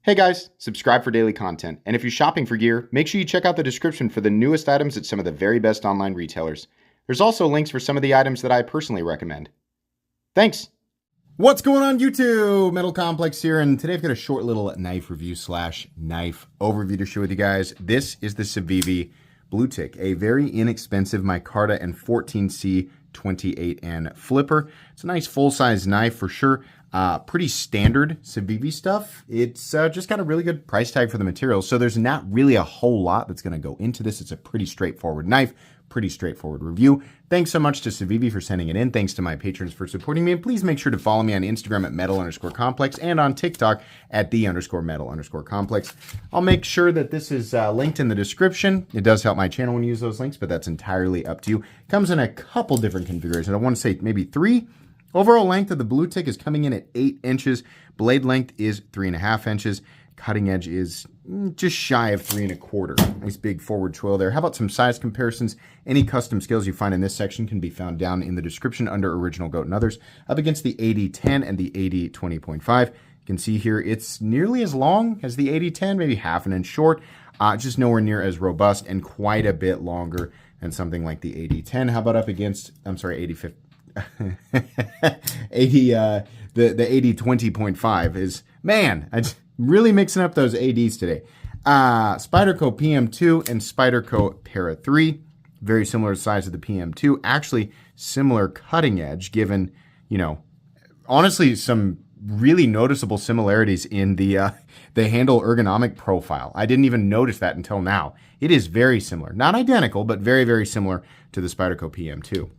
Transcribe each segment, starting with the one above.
Hey guys, subscribe for daily content. And if you're shopping for gear, make sure you check out the description for the newest items at some of the very best online retailers. There's also links for some of the items that I personally recommend. Thanks! What's going on YouTube? Metal Complex here, and today I've got a short little knife review / knife overview to share with you guys. This is the Civivi Bluetick, a very inexpensive micarta and 14C 28N flipper. It's a nice full-size knife for sure. Pretty standard Civivi stuff. It's just got a really good price tag for the materials, so there's not really a whole lot that's going to go into this. It's a pretty straightforward knife, pretty straightforward review. Thanks so much to Civivi for sending it in. Thanks to my patrons for supporting me, and please make sure to follow me on Instagram at metal_complex and on TikTok at _metal_complex. I'll make sure that this is linked in the description. It does help my channel when you use those links, but that's entirely up to you. Comes in a couple different configurations. I want to say maybe 3. Overall length of the Bluetick is coming in at 8 inches. Blade length is 3.5 inches. Cutting edge is just shy of 3.25. Nice big forward choil there. How about some size comparisons? Any custom scales you find in this section can be found down in the description under Original Goat and Others. Up against the 8010 and the 8020.5. You can see here it's nearly as long as the 8010, maybe half an inch short. Just nowhere near as robust and quite a bit longer than something like the 8010. How about up against, I'm sorry, 8050. The 8020.5 is, man, I'm really mixing up those ADs today. Spyderco PM2 and Spyderco Para 3, very similar size of the PM2, actually similar cutting edge, given, you know, honestly, some really noticeable similarities in the handle ergonomic profile. I didn't even notice that until now. It is very similar, not identical, but very, very similar to the Spyderco PM2.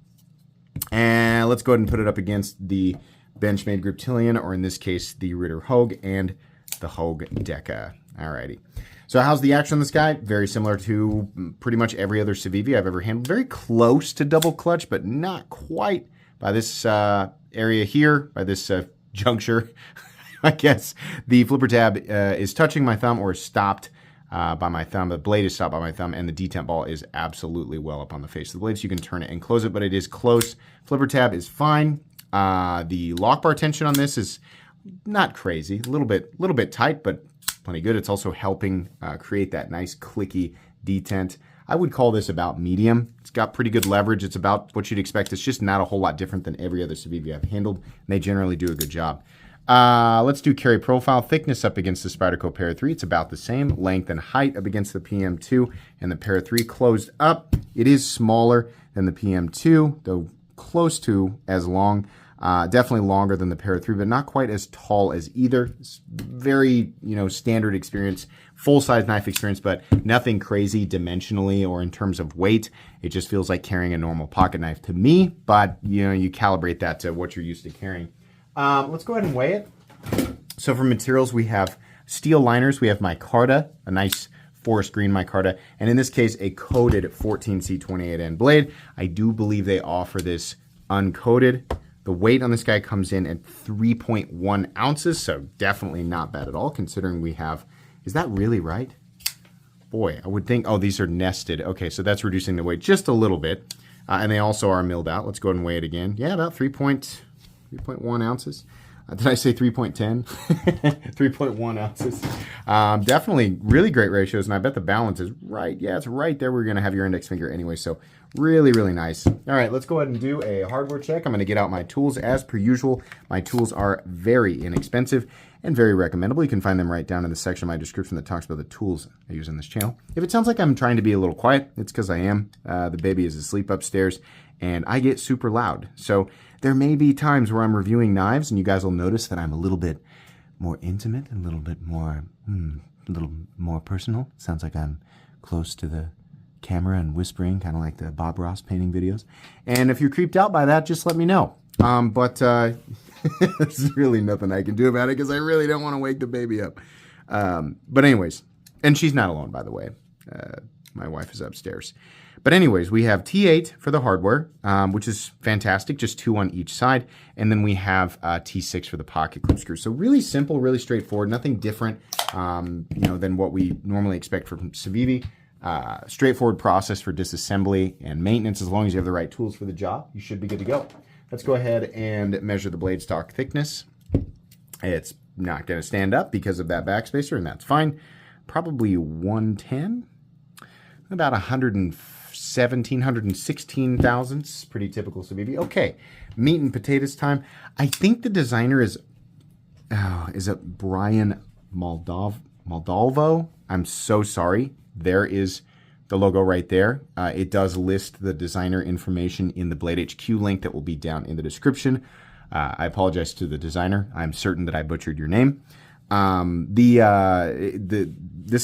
And let's go ahead and put it up against the Benchmade Griptilian, or in this case, the Ritter Hogue and the Hogue Deca. Alrighty. So how's the action on this guy? Very similar to pretty much every other Civivi I've ever handled. Very close to double clutch, but not quite by this area here, by this juncture. I guess the flipper tab is touching my thumb or is stopped by my thumb. The blade is stopped by my thumb, and the detent ball is absolutely well up on the face of the blade, so you can turn it and close it, but it is close. Flipper tab is fine. The lock bar tension on this is not crazy. A little bit tight, but plenty good. It's also helping create that nice clicky detent. I would call this about medium. It's got pretty good leverage. It's about what you'd expect. It's just not a whole lot different than every other Civivi I've handled, and they generally do a good job. Let's do carry profile. Thickness up against the Spyderco Para 3. It's about the same. Length and height up against the PM2 and the Para 3. Closed up. It is smaller than the PM2, though close to as long. Definitely longer than the Para 3, but not quite as tall as either. It's very, standard experience, full-size knife experience, but nothing crazy dimensionally or in terms of weight. It just feels like carrying a normal pocket knife to me, but, you calibrate that to what you're used to carrying. Let's go ahead and weigh it. So for materials, we have steel liners. We have micarta, a nice forest green micarta, and in this case, a coated 14C 28N blade. I do believe they offer this uncoated. The weight on this guy comes in at 3.1 ounces, so definitely not bad at all, considering we have, is that really right? Boy, I would think, oh, these are nested. Okay, so that's reducing the weight just a little bit, and they also are milled out. Let's go ahead and weigh it again. Yeah, about 3.1 ounces. Did I say 3.10? 3.1 ounces. Definitely really great ratios, and I bet the balance is right. Yeah, it's right there. We're going to have your index finger anyway, so really, really nice. All right, let's go ahead and do a hardware check. I'm going to get out my tools as per usual. My tools are very inexpensive and very recommendable. You can find them right down in the section of my description that talks about the tools I use on this channel. If it sounds like I'm trying to be a little quiet, it's because I am. The baby is asleep upstairs, and I get super loud. So there may be times where I'm reviewing knives, and you guys will notice that I'm a little bit more intimate, a little bit more, personal. Sounds like I'm close to the camera and whispering, kind of like the Bob Ross painting videos. And if you're creeped out by that, just let me know. But there's really nothing I can do about it because I really don't want to wake the baby up. But anyways, and she's not alone, by the way. My wife is upstairs. But anyways, we have T8 for the hardware, which is fantastic, just 2 on each side. And then we have T6 for the pocket clip screws. So really simple, really straightforward, nothing different, than what we normally expect from Civivi. Straightforward process for disassembly and maintenance. As long as you have the right tools for the job, you should be good to go. Let's go ahead and measure the blade stock thickness. It's not going to stand up because of that backspacer, and that's fine. Probably 110, about 117, 116 thousandths. Pretty typical Civivi. Okay, meat and potatoes time. I think the designer is it Brian Moldalvo? I'm so sorry. There is the logo right there. It does list the designer information in the Blade HQ link that will be down in the description. I apologize to the designer. I'm certain that I butchered your name. This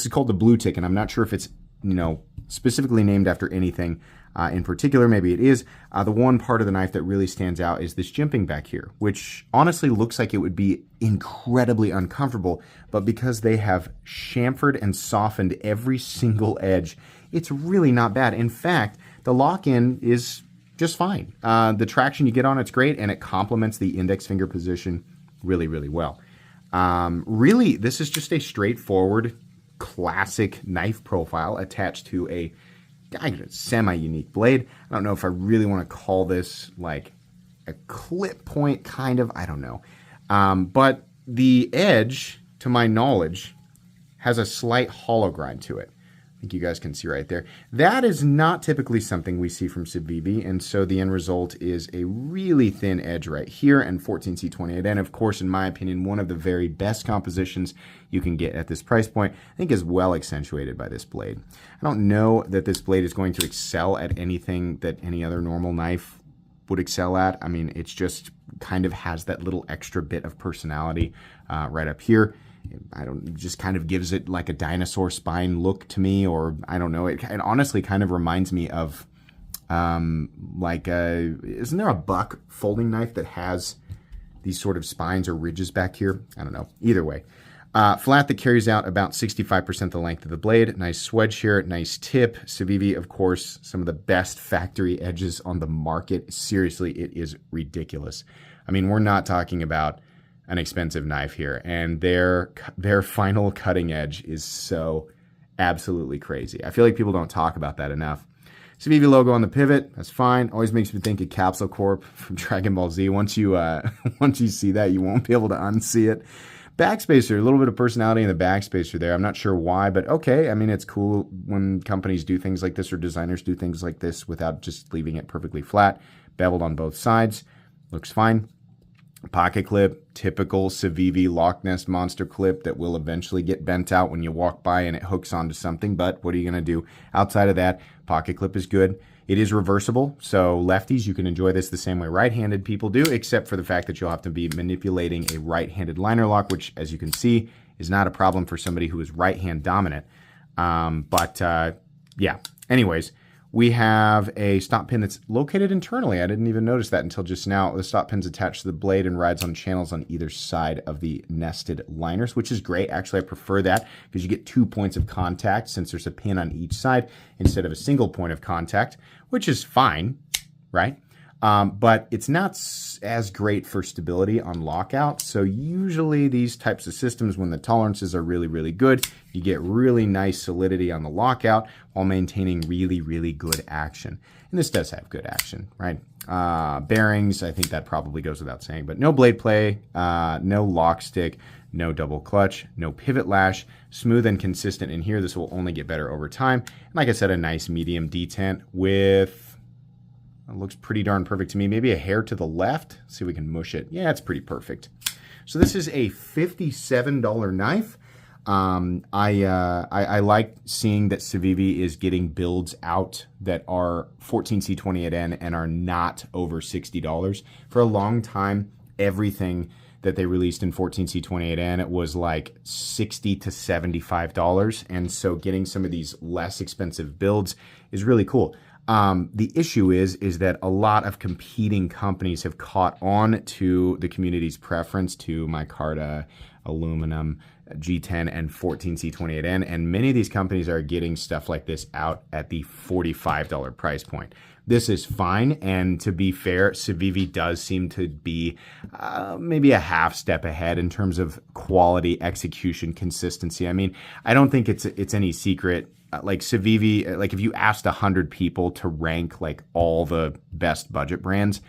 is called the Bluetick, and I'm not sure if it's specifically named after anything in particular. Maybe it is. The one part of the knife that really stands out is this jimping back here, which honestly looks like it would be incredibly uncomfortable, but because they have chamfered and softened every single edge, it's really not bad. In fact, the lock-in is just fine. The traction you get on it's great, and it complements the index finger position really, really well. Really, this is just a straightforward, classic knife profile attached to a semi-unique blade. I don't know if I really want to call this like a clip point, kind of. I don't know. But the edge, to my knowledge, has a slight hollow grind to it. I think you guys can see right there. That is not typically something we see from Civivi, and so the end result is a really thin edge right here, and 14C28N, of course, in my opinion, one of the very best compositions you can get at this price point, I think is well accentuated by this blade. I don't know that this blade is going to excel at anything that any other normal knife would excel at. I mean, it's just kind of has that little extra bit of personality right up here. It just kind of gives it like a dinosaur spine look to me, or I don't know. It honestly kind of reminds me of isn't there a Buck folding knife that has these sort of spines or ridges back here? I don't know. Either way. Flat that carries out about 65% the length of the blade. Nice swedge here, nice tip. Civivi, of course, some of the best factory edges on the market. Seriously, it is ridiculous. I mean, we're not talking about an expensive knife here, and their final cutting edge is so absolutely crazy. I feel like people don't talk about that enough. Civivi logo on the pivot, that's fine. Always makes me think of Capsule Corp from Dragon Ball Z. Once you see that, you won't be able to unsee it. Backspacer, a little bit of personality in the backspacer there. I'm not sure why, but okay. I mean, it's cool when companies do things like this or designers do things like this without just leaving it perfectly flat. Beveled on both sides, looks fine. Pocket clip, typical Civivi Loch Ness monster clip that will eventually get bent out when you walk by and it hooks onto something, but what are you going to do? Outside of that, pocket clip is good. It is reversible, so lefties, you can enjoy this the same way right-handed people do, except for the fact that you'll have to be manipulating a right-handed liner lock, which, as you can see, is not a problem for somebody who is right-hand dominant. Yeah. Anyways, we have a stop pin that's located internally. I didn't even notice that until just now. The stop pin's attached to the blade and rides on channels on either side of the nested liners, which is great. Actually, I prefer that because you get 2 points of contact since there's a pin on each side instead of a single point of contact, which is fine, right? But it's not as great for stability on lockout. So usually these types of systems, when the tolerances are really, really good, you get really nice solidity on the lockout while maintaining really, really good action. And this does have good action, right? Bearings, I think that probably goes without saying, but no blade play, no lock stick, no double clutch, no pivot lash, smooth and consistent in here. This will only get better over time. And like I said, a nice medium detent with... It looks pretty darn perfect to me. Maybe a hair to the left. Let's see if we can mush it. Yeah, it's pretty perfect. So this is a $57 knife. I like seeing that Civivi is getting builds out that are 14C28N and are not over $60. For a long time, everything that they released in 14C28N, it was like $60 to $75. And so getting some of these less expensive builds is really cool. The issue is that a lot of competing companies have caught on to the community's preference to micarta, aluminum, G10, and 14C28N, and many of these companies are getting stuff like this out at the $45 price point. This is fine, and to be fair, Civivi does seem to be maybe a half step ahead in terms of quality, execution, consistency. I mean, I don't think it's any secret. Like Civivi, like if you asked 100 people to rank like all the best budget brands,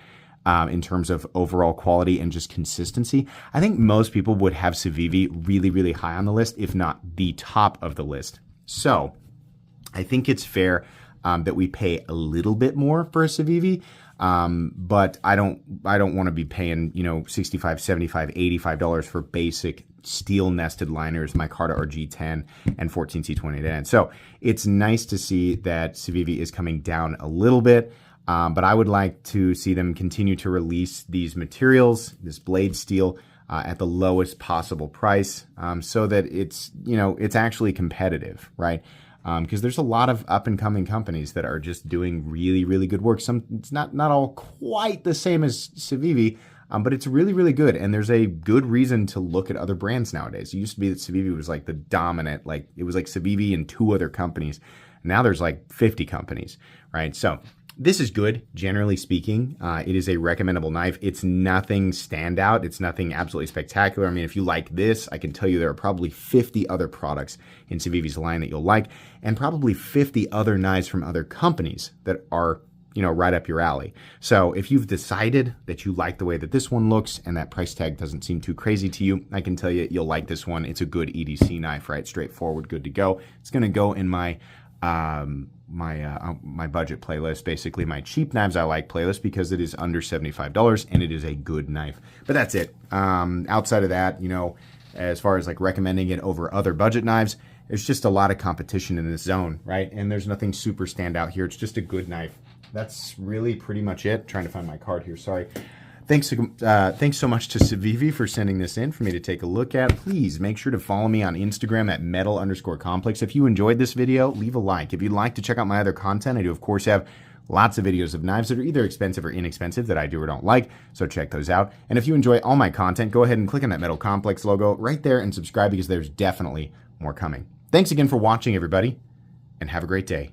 in terms of overall quality and just consistency. I think most people would have Civivi really, really high on the list, if not the top of the list. So I think it's fair that we pay a little bit more for a Civivi. But I don't want to be paying, $65, $75, $85 for basic steel nested liners, micarta RG10 and 14C28N. So it's nice to see that Civivi is coming down a little bit. But I would like to see them continue to release these materials, this blade steel, at the lowest possible price, so that it's actually competitive, right? Because there's a lot of up and coming companies that are just doing really, really good work. It's not all quite the same as Civivi, but it's really, really good. And there's a good reason to look at other brands nowadays. It used to be that Civivi was like the dominant, it was like Civivi and 2 other companies. Now there's like 50 companies, right? So this is good, generally speaking. It is a recommendable knife. It's nothing standout. It's nothing absolutely spectacular. I mean, if you like this, I can tell you there are probably 50 other products in Civivi's line that you'll like, and probably 50 other knives from other companies that are, right up your alley. So if you've decided that you like the way that this one looks and that price tag doesn't seem too crazy to you, I can tell you you'll like this one. It's a good EDC knife, right? Straightforward, good to go. It's going to go in my my budget playlist, basically my cheap knives I like playlist, because it is under $75 and it is a good knife. But that's it. Outside of that, as far as recommending it over other budget knives, there's just a lot of competition in this zone, right? And there's nothing super standout here. It's just a good knife. That's really pretty much it. Trying to find my card here. Sorry. Thanks so much to Civivi for sending this in for me to take a look at. Please make sure to follow me on Instagram at metal_complex. If you enjoyed this video, leave a like. If you'd like to check out my other content, I do, of course, have lots of videos of knives that are either expensive or inexpensive that I do or don't like, so check those out. And if you enjoy all my content, go ahead and click on that Metal Complex logo right there and subscribe, because there's definitely more coming. Thanks again for watching, everybody, and have a great day.